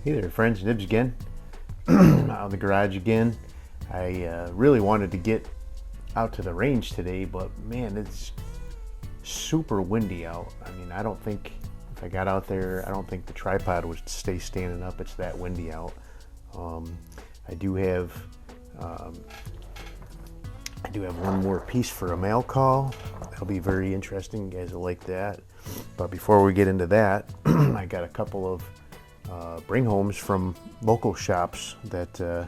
Hey there friends, Nibs again. Out in the garage again. I really wanted to get out to the range today, but man, it's super windy out. I mean, I don't think if I got out there, I don't think the tripod would stay standing up. It's that windy out. I do have one more piece for a mail call. That'll be very interesting. You guys will like that. But before we get into that, I got a couple of bring homes from local shops that I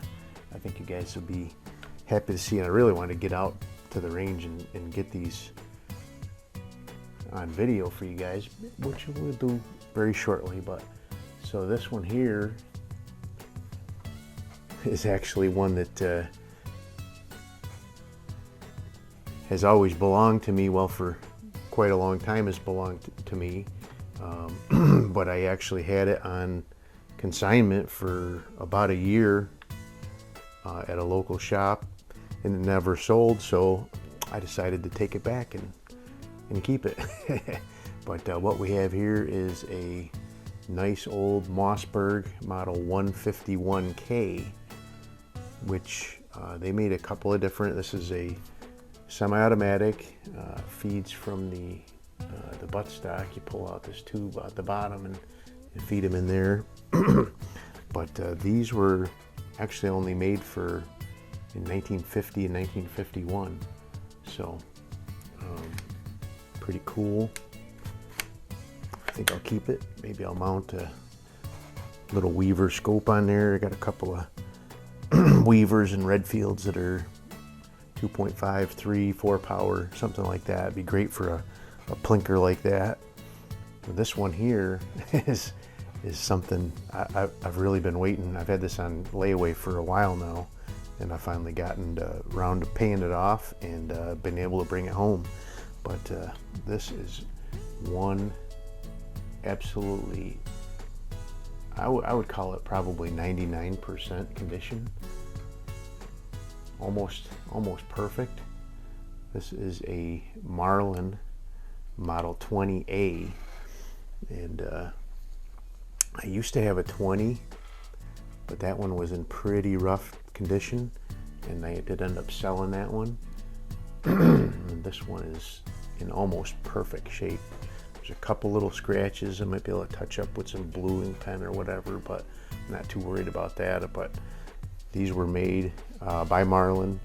think you guys will be happy to see, and I really want to get out to the range and get these on video for you guys, which we'll do very shortly. But so this one here is actually one that has always belonged to me. Well, for quite a long time has belonged to me, but I actually had it on consignment for about a year at a local shop, and it never sold, so I decided to take it back and keep it. But what we have here is a nice old Mossberg model 151K, which they made a couple of different. This is a semi-automatic, feeds from the buttstock. You pull out this tube at the bottom and feed them in there. But these were actually only made in 1950 and 1951, so pretty cool. I think I'll keep it. Maybe I'll mount a little Weaver scope on there. I got a couple of Weavers and Redfields that are 2.5, 3, 4 power, something like that. It'd be great for a plinker like that. And this one here is something I've really been waiting. I've had this on layaway for a while now, and I finally gotten around to paying it off and been able to bring it home. But this is one absolutely, I would call it probably 99% condition. Almost perfect. This is a Marlin model 20A, and I used to have a 20, but that one was in pretty rough condition, and I did end up selling that one. And this one is in almost perfect shape. There's a couple little scratches I might be able to touch up with some bluing pen or whatever, but I'm not too worried about that. But these were made by Marlin.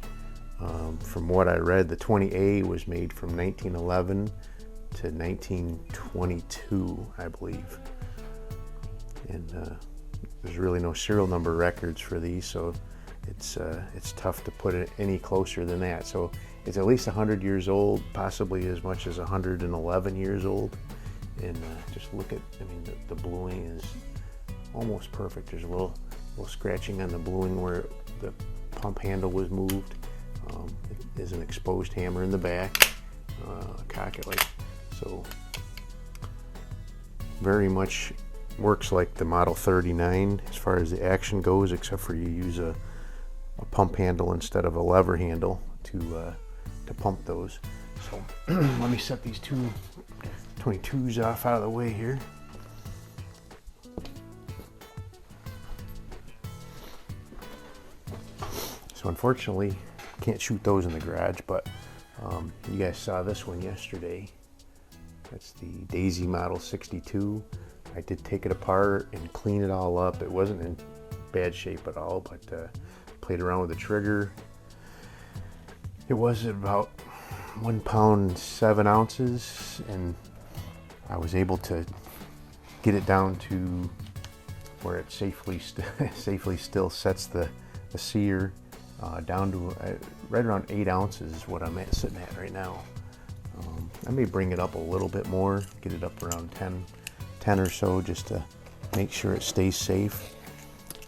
From what I read, the 20A was made from 1911 to 1922, I believe. And there's really no serial number records for these, so it's tough to put it any closer than that. So it's at least 100 years old, possibly as much as 111 years old. And just look at, I mean, the bluing is almost perfect. There's a little scratching on the bluing where the pump handle was moved. There's an exposed hammer in the back. Cock it like so. Very much works like the Model 39 as far as the action goes, except for you use a pump handle instead of a lever handle to pump those. So let me set these two 22s off out of the way here. So unfortunately, can't shoot those in the garage, but you guys saw this one yesterday. That's the Daisy Model 62. I did take it apart and clean it all up. It wasn't in bad shape at all, but played around with the trigger. It was about 1 pound 7 ounces, and I was able to get it down to where it safely still sets the sear down to right around 8 ounces is what I'm sitting at right now. I may bring it up a little bit more, get it up around 10 or so, just to make sure it stays safe.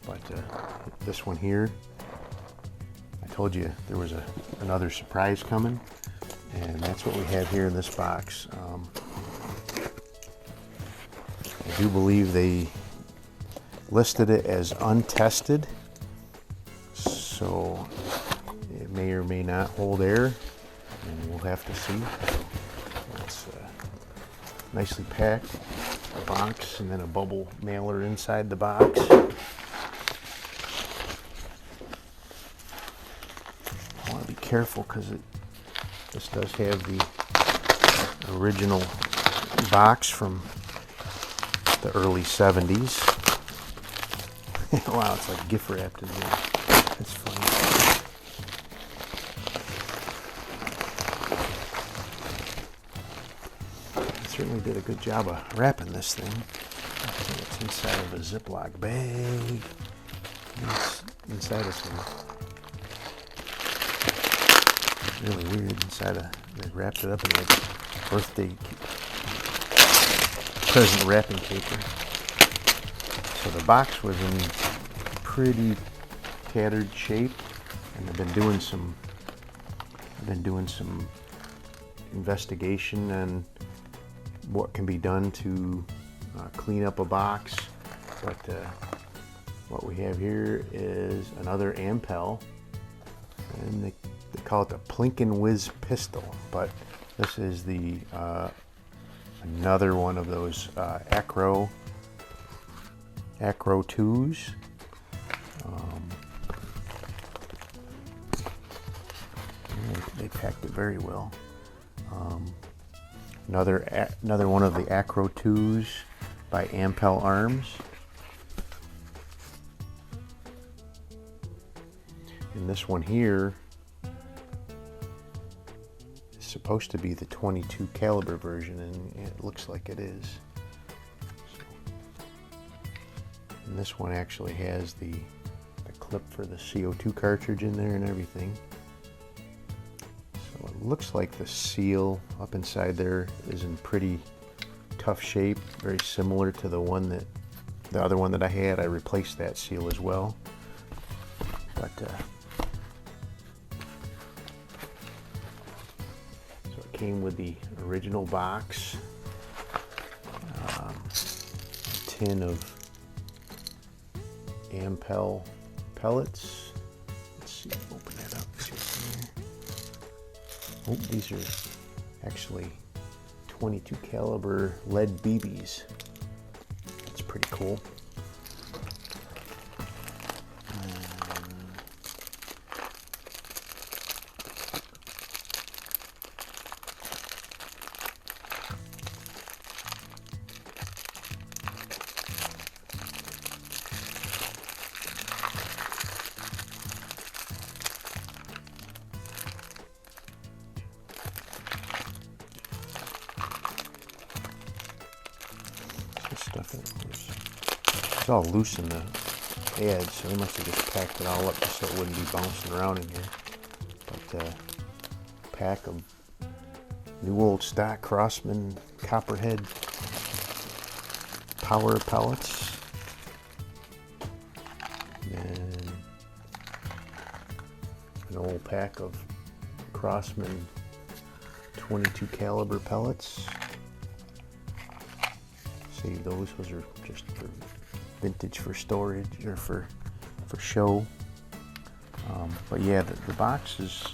But this one here, I told you there was another surprise coming, and that's what we have here in this box. I do believe they listed it as untested, so it may or may not hold air, and we'll have to see. It's nicely packed. the box, and then a bubble mailer inside the box. I want to be careful because this does have the original box from the early 70s. Wow, it's like gift wrapped in there. That's funny. Certainly did a good job of wrapping this thing. It's inside of a Ziploc bag. It's inside of some really weird they wrapped it up in like birthday present wrapping paper. So the box was in pretty tattered shape, and I've been doing some investigation on what can be done to clean up a box. But what we have here is another ampell, and they call it the Plinkin Whiz pistol, but this is the another one of those acro2s. They packed it very well. Another one of the acro2s by Ampell Arms. And this one here is supposed to be the 22 caliber version, and it looks like it is. And this one actually has the clip for the CO2 cartridge in there and everything. So it looks like the seal up inside there is in pretty tough shape, very similar to the other one that I had. I replaced that seal as well. But so it came with the original box, a tin of ampell pellets. Let's see, open that up. See what's in there. Oh, these are actually 22 caliber lead BBs. That's pretty cool. Stuff it's all loose in the pad, so they must have just packed it all up just so it wouldn't be bouncing around in here. But pack of new old stock Crosman Copperhead power pellets, and an old pack of Crosman 22 caliber pellets. Save those are just for vintage, for storage, or for show. But yeah, the box is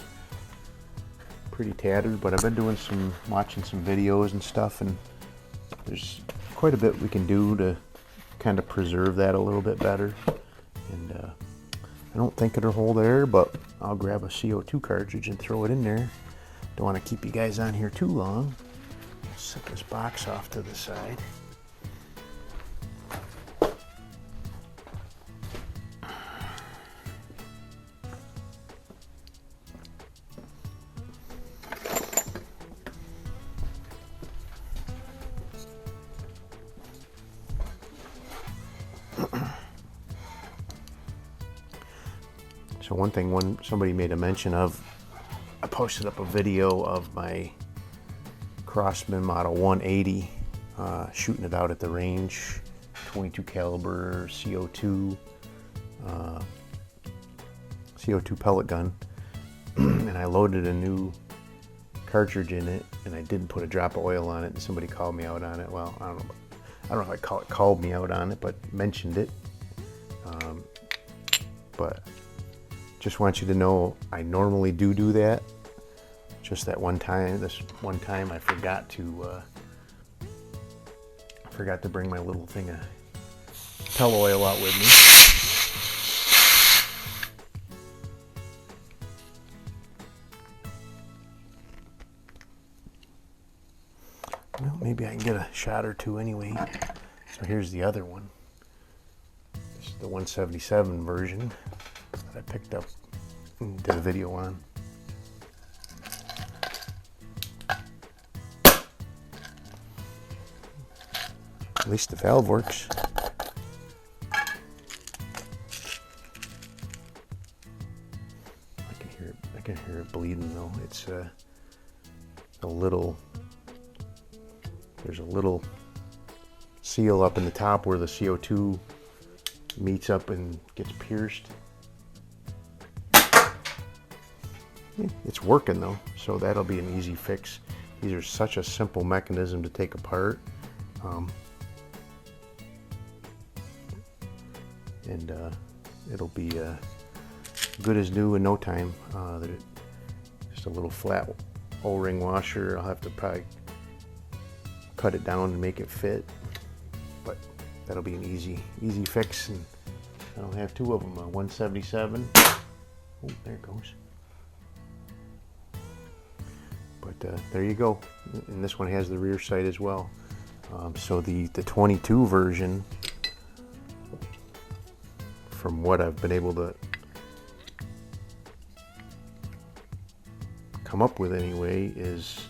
pretty tattered, but I've been watching some videos and stuff, and there's quite a bit we can do to kind of preserve that a little bit better. And I don't think it'll hold air, but I'll grab a CO2 cartridge and throw it in there. Don't want to keep you guys on here too long. Set this box off to the side. So one thing somebody made a mention of, I posted up a video of my Crosman Model 180 shooting it out at the range, 22 caliber CO2 pellet gun, and I loaded a new cartridge in it, and I didn't put a drop of oil on it, and somebody called me out on it. Well, I don't know if I called me out on it, but mentioned it. But just want you to know I normally do that. Just that one time, this one time I forgot forgot to bring my little thing of pell oil out with me. Well, maybe I can get a shot or two anyway. So here's the other one. This is the 177 version that I picked up and did a video on. At least the valve works. I can hear it bleeding though. It's a little. There's a little seal up in the top where the CO2 meets up and gets pierced. It's working though, so that'll be an easy fix. These are such a simple mechanism to take apart. And it'll be good as new in no time. Just a little flat O-ring washer. I'll have to probably cut it down and make it fit, but that'll be an easy fix. And I'll have two of them, a 177. Oh, there it goes. But there you go. And this one has the rear sight as well. So the 22 version, from what I've been able to come up with anyway, is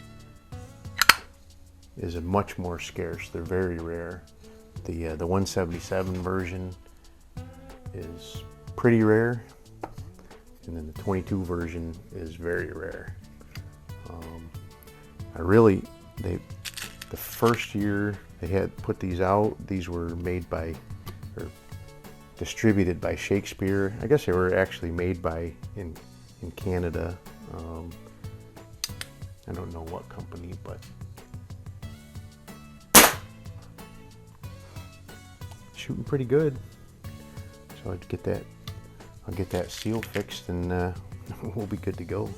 a much more scarce. They're very rare. The 177 version is pretty rare, and then the 22 version is very rare. The first year they had put these out, these were made by, or distributed by Shakespeare. I guess they were actually made by in Canada. I don't know what company, but shooting pretty good. So I'll get that seal fixed, and we'll be good to go.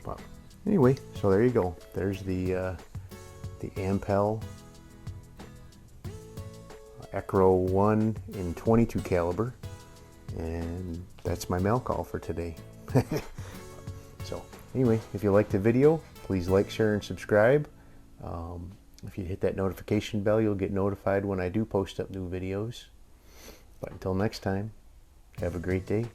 But anyway, so there you go. There's the ampell acro1 in 22 caliber, and that's my mail call for today. So anyway, if you liked the video, please like, share, and subscribe. If you hit that notification bell, you'll get notified when I do post up new videos. But until next time, have a great day.